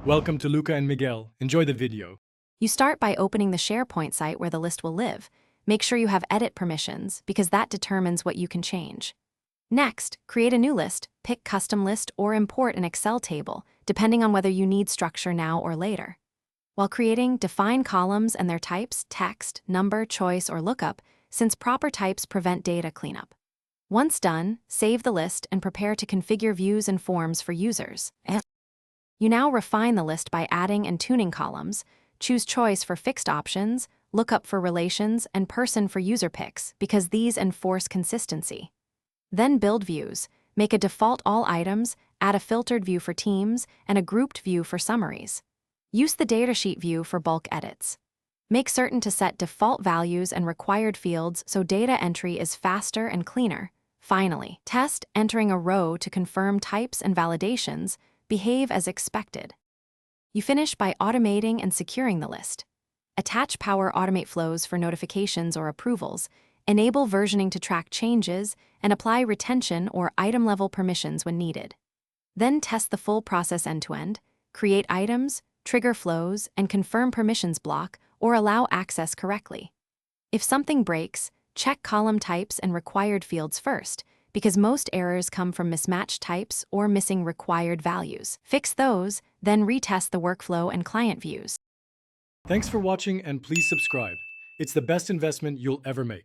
Welcome to Luca and Miguel. Enjoy the video. You start by opening the Sharepoint site where the list will live. Make sure you have edit permissions because that determines what you can change. Next, create a new list, pick custom list, or import an Excel table, depending on whether you need structure now or later. While creating, define columns and their types, text, number, choice, or lookup, since proper types prevent data cleanup. Once done, save the list and prepare to configure views and forms for users. You now refine the list by adding and tuning columns, choose choice for fixed options, lookup for relations, and person for user picks because these enforce consistency. Then build views, make a default all items, add a filtered view for teams, and a grouped view for summaries. Use the datasheet view for bulk edits. Make certain to set default values and required fields so data entry is faster and cleaner. Finally, test entering a row to confirm types and validations behave as expected. You finish by automating and securing the list. Attach Power Automate flows for notifications or approvals, enable versioning to track changes, and apply retention or item-level permissions when needed. Then test the full process end-to-end, create items, trigger flows, and confirm permissions block or allow access correctly. If something breaks, check column types and required fields first, because most errors come from mismatched types or missing required values. Fix those, then retest the workflow and client views. Thanks for watching and please subscribe. It's the best investment you'll ever make.